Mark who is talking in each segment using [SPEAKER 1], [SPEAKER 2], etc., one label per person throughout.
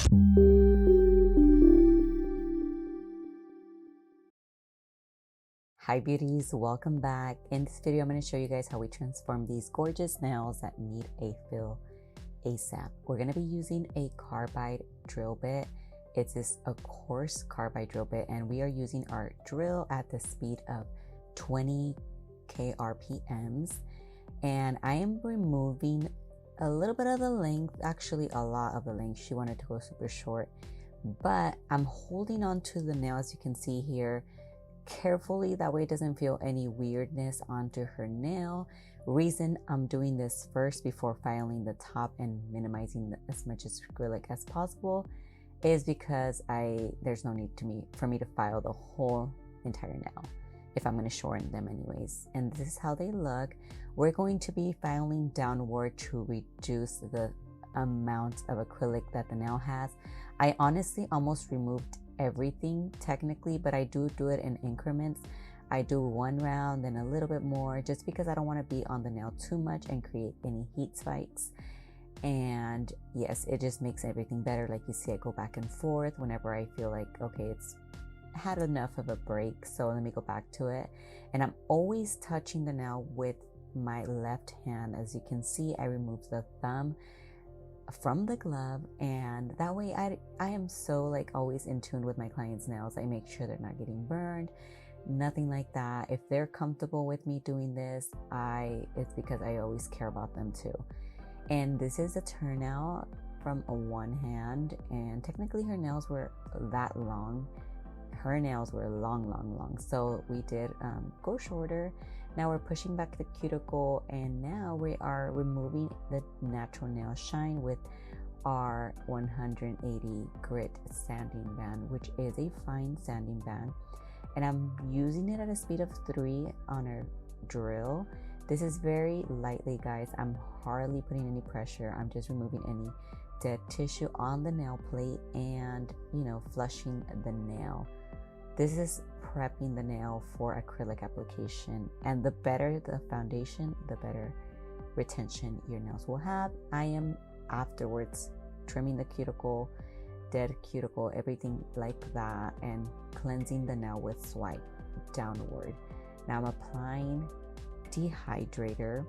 [SPEAKER 1] Hi beauties, welcome back. In this video, I'm going to show you guys how we transform these gorgeous nails that need a fill ASAP. We're going to be using a carbide drill bit. It's a coarse carbide drill bit, and we are using our drill at the speed of 20 RPMs. And I am removing a little bit of the length, actually a lot of the length. She wanted to go super short, but I'm holding on to the nail, as you can see here, carefully, that way it doesn't feel any weirdness onto her nail. Reason I'm doing this first before filing the top and minimizing as much acrylic as possible is because there's no need for me to file the whole entire nail if I'm going to shorten them anyways. And this is how they look. We're going to be filing downward to reduce the amount of acrylic that the nail has. I honestly almost removed everything technically, but I do it in increments. I do one round, then a little bit more, just because I don't want to be on the nail too much and create any heat spikes. And yes, it just makes everything better. Like you see, I go back and forth whenever I feel like, okay, it's had enough of a break, so let me go back to it. And I'm always touching the nail with my left hand. As you can see, I removed the thumb from the glove, and that way I am so like always in tune with my clients' nails. I make sure they're not getting burned, nothing like that. If they're comfortable with me doing this, it's because I always care about them too. And this is a turnout from a one hand, and technically her nails were that long. Her nails were long, so we did go shorter. Now we're pushing back the cuticle, and now we are removing the natural nail shine with our 180 grit sanding band, which is a fine sanding band. And I'm using it at a speed of 3 on our drill. This is very lightly, guys. I'm hardly putting any pressure. I'm just removing any dead tissue on the nail plate and, flushing the nail. This is prepping the nail for acrylic application, and the better the foundation, the better retention your nails will have. I am afterwards trimming the cuticle, dead cuticle, everything like that, and cleansing the nail with swipe downward. Now I'm applying dehydrator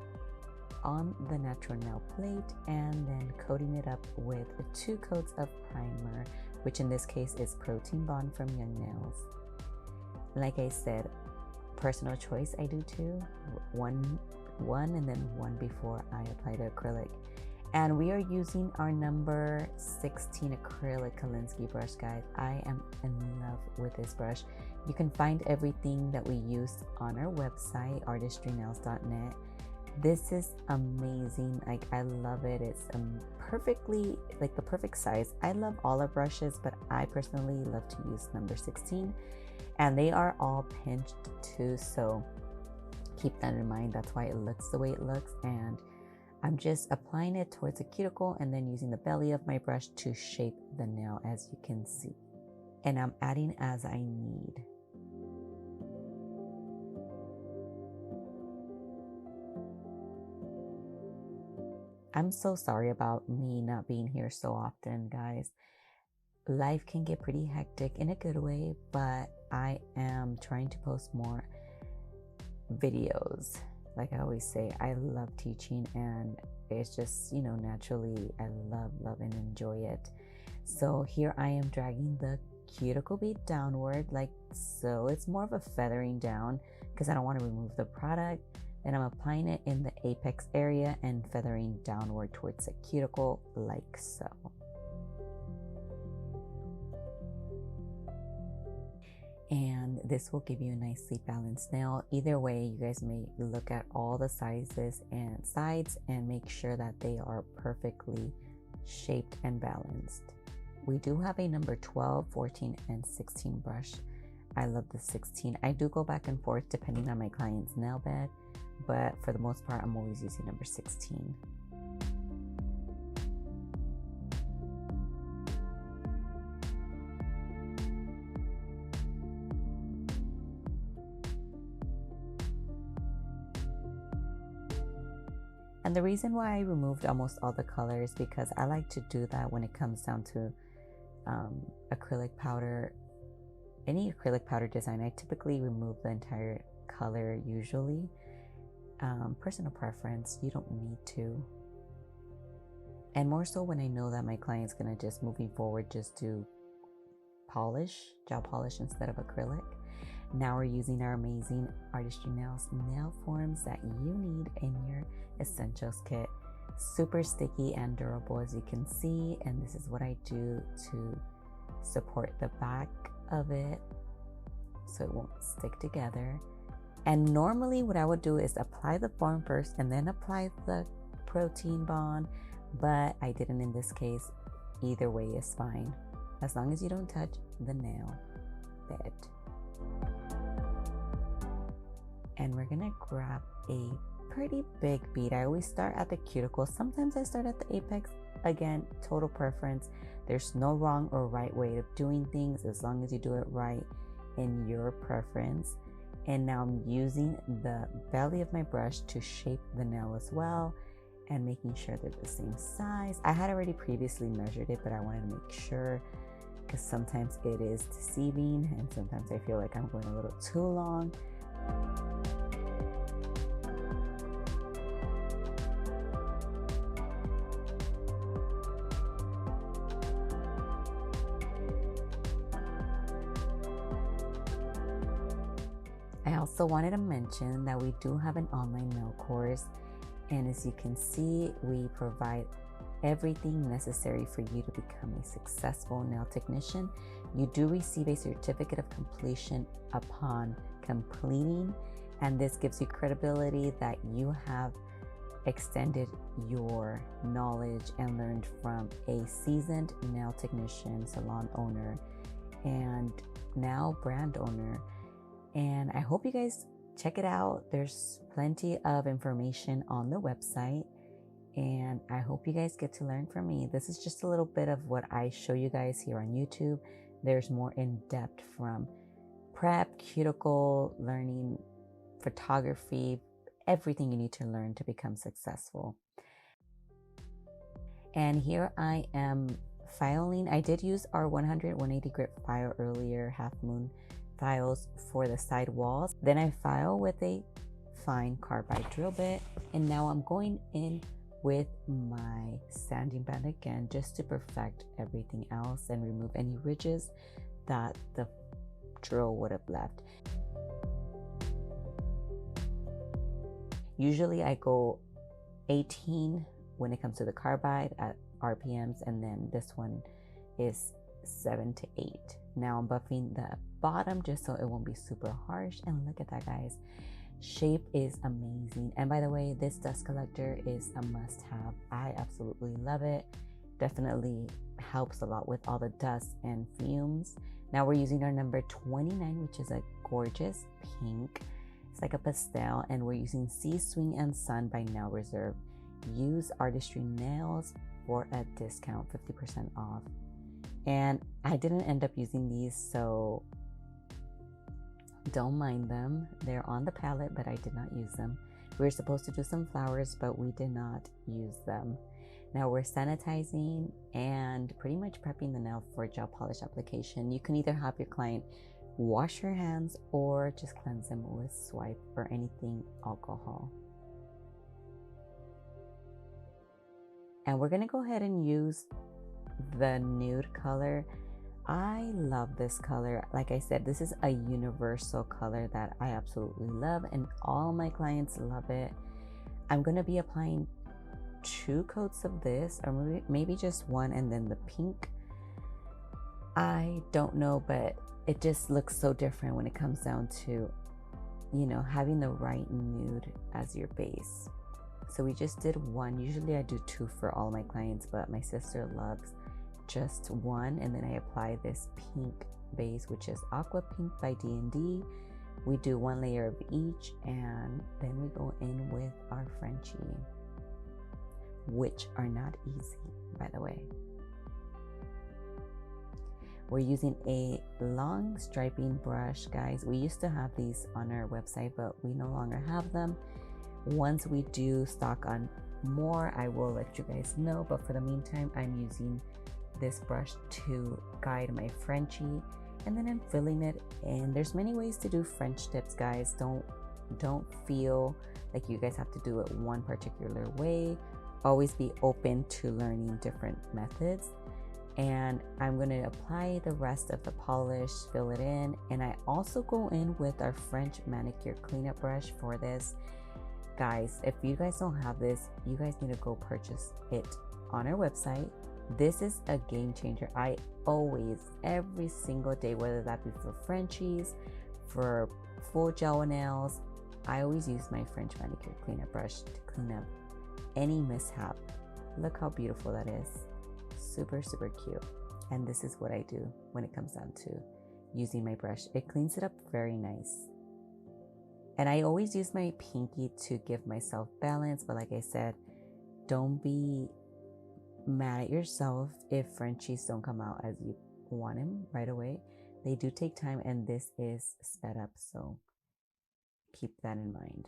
[SPEAKER 1] on the natural nail plate and then coating it up with 2 coats of primer, which in this case is Protein Bond from Young Nails. Like I said, personal choice, I do too. One and then one before I apply the acrylic. And we are using our number 16 acrylic Kolinsky brush, guys. I am in love with this brush. You can find everything that we use on our website, artistrynails.net. This is amazing. Like, I love it. It's perfectly, like, the perfect size. I love all our brushes, but I personally love to use number 16. And they are all pinched too, so keep that in mind. That's why it looks the way it looks. And I'm just applying it towards the cuticle and then using the belly of my brush to shape the nail, as you can see. And I'm adding as I need. I'm so sorry about me not being here so often, guys. Life can get pretty hectic in a good way, but I am trying to post more videos. Like I always say, I love teaching, and it's just, naturally I love and enjoy it. So here I am dragging the cuticle bead downward like so. It's more of a feathering down because I don't want to remove the product. Then I'm applying it in the apex area and feathering downward towards the cuticle like so. And this will give you a nicely balanced nail. Either way, you guys may look at all the sizes and sides and make sure that they are perfectly shaped and balanced. We do have a number 12, 14, and 16 brush. I love the 16. I do go back and forth depending on my client's nail bed, but for the most part, I'm always using number 16. And the reason why I removed almost all the colors, because I like to do that when it comes down to acrylic powder, any acrylic powder design, I typically remove the entire color usually. Personal preference, you don't need to. And more so when I know that my client's gonna just moving forward just do polish, gel polish instead of acrylic. Now we're using our amazing Artistry Nails nail forms that you need in your essentials kit. Super sticky and durable, as you can see, and this is what I do to support the back of it so it won't stick together. And normally what I would do is apply the form first and then apply the protein bond, but I didn't in this case. Either way is fine, as long as you don't touch the nail bed. And we're gonna grab a pretty big bead. I always start at the cuticle. Sometimes I start at the apex. Again, total preference. There's no wrong or right way of doing things, as long as you do it right in your preference. And now I'm using the belly of my brush to shape the nail as well, and making sure they're the same size. I had already previously measured it, but I wanted to make sure, because sometimes it is deceiving and sometimes I feel like I'm going a little too long. I also wanted to mention that we do have an online nail course, and as you can see, we provide everything necessary for you to become a successful nail technician. You do receive a certificate of completion upon completing, and this gives you credibility that you have extended your knowledge and learned from a seasoned nail technician, salon owner, and now brand owner. And I hope you guys check it out. There's plenty of information on the website, and I hope you guys get to learn from me. This is just a little bit of what I show you guys here on YouTube. There's more in depth, from prep, cuticle, learning, photography, everything you need to learn to become successful. And here I am filing. I did use our 180 grit file earlier, half moon files for the side walls. Then I file with a fine carbide drill bit, and now I'm going in with my sanding band again, just to perfect everything else and remove any ridges that the drill would have left. Usually I go 18 when it comes to the carbide at RPMs, and then this one is 7 to 8. Now I'm buffing the bottom just so it won't be super harsh, and look at that, guys. Shape is amazing. And by the way, this dust collector is a must-have. I absolutely love it. Definitely helps a lot with all the dust and fumes. Now we're using our number 29, which is a gorgeous pink. It's like a pastel, and we're using Sea Swing and Sun by Nail Reserve. Use Artistry Nails for a discount, 50% off. And I didn't end up using these, so don't mind them. They're on the palette, but I did not use them. We were supposed to do some flowers, but we did not use them. Now we're sanitizing and pretty much prepping the nail for gel polish application. You can either have your client wash her hands or just cleanse them with swipe or anything alcohol. And we're gonna go ahead and use the nude color. I love this color. Like I said, this is a universal color that I absolutely love, and all my clients love it. I'm gonna be applying 2 coats of this, or maybe just one, and then the pink. I don't know, but it just looks so different when it comes down to, you know, having the right nude as your base. So we just did 1. Usually I do 2 for all my clients, but my sister loves just 1. And then I apply this pink base, which is Aqua Pink by D&D. We do 1 layer of each, and then we go in with our Frenchie, which are not easy, by the way. We're using a long striping brush, guys. We used to have these on our website, but we no longer have them. Once we do stock on more, I will let you guys know, but for the meantime, I'm using this brush to guide my Frenchie, and then I'm filling it in. There's many ways to do French tips, guys. Don't feel like you guys have to do it one particular way. Always be open to learning different methods. And I'm going to apply the rest of the polish, fill it in, and I also go in with our French manicure cleanup brush for this. Guys, if you guys don't have this, you guys need to go purchase it on our website. This is a game changer. I always, every single day, whether that be for Frenchies, for full gel nails, I always use my French manicure cleanup brush to clean up any mishap. Look how beautiful that is. Super, super cute. And this is what I do when it comes down to using my brush. It cleans it up very nice. And I always use my pinky to give myself balance, but like I said, don't be mad at yourself if Frenchies don't come out as you want them right away. They do take time, and this is sped up, so keep that in mind.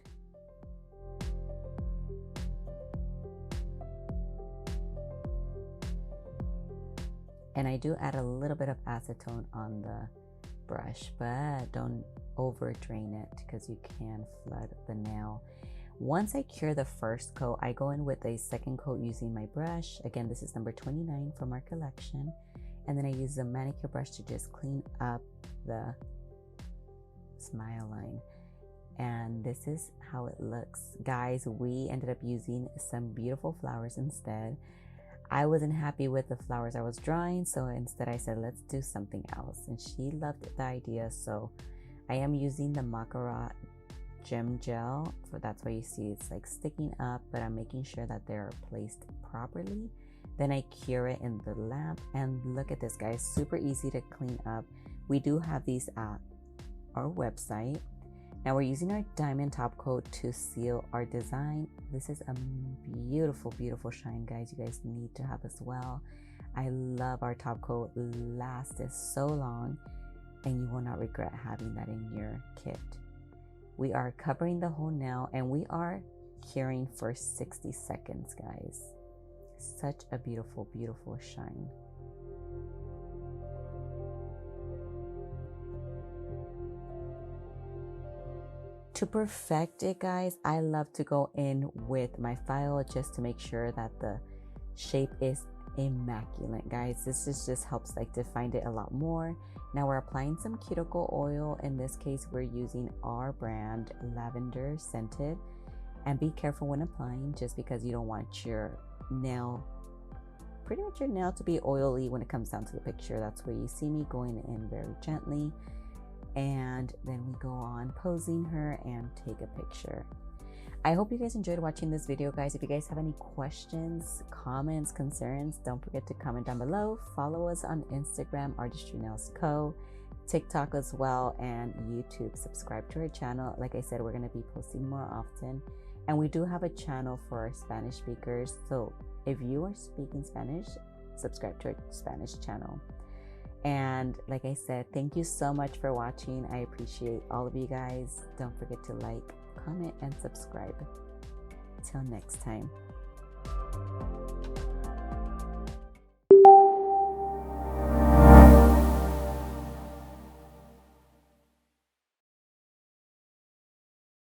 [SPEAKER 1] And I do add a little bit of acetone on the brush, but don't over drain it because you can flood the nail. Once I cure the first coat, I go in with a second coat using my brush. Again, this is number 29 from our collection. And then I use the manicure brush to just clean up the smile line. And this is how it looks. Guys, we ended up using some beautiful flowers instead. I wasn't happy with the flowers I was drawing, so instead I said, let's do something else. And she loved the idea, so I am using the Macarat gem gel. That's why you see it's like sticking up, but I'm making sure that they're placed properly. Then I cure it in the lamp, and look at this, guys, super easy to clean up. We do have these at our website. Now we're using our diamond top coat to seal our design. This is a beautiful, beautiful shine, guys. You guys need to have as well. I love our top coat. Lasted so long, and you will not regret having that in your kit. We are covering the whole nail, and we are curing for 60 seconds, guys. Such a beautiful, beautiful shine. To perfect it, guys, I love to go in with my file just to make sure that the shape is immaculate, guys. Just helps like define it a lot more. Now we're applying some cuticle oil. In this case, we're using our brand lavender scented. And be careful when applying, just because you don't want your nail, pretty much your nail, to be oily when it comes down to the picture. That's where you see me going in very gently. And then we go on posing her and take a picture. I hope you guys enjoyed watching this video, guys. If you guys have any questions, comments, concerns, don't forget to comment down below. Follow us on Instagram, Artistry Nails Co., TikTok as well, and YouTube. Subscribe to our channel. Like I said, we're going to be posting more often. And we do have a channel for our Spanish speakers. So if you are speaking Spanish, subscribe to our Spanish channel. And like I said, thank you so much for watching. I appreciate all of you guys. Don't forget to like, comment, and subscribe. Till next time.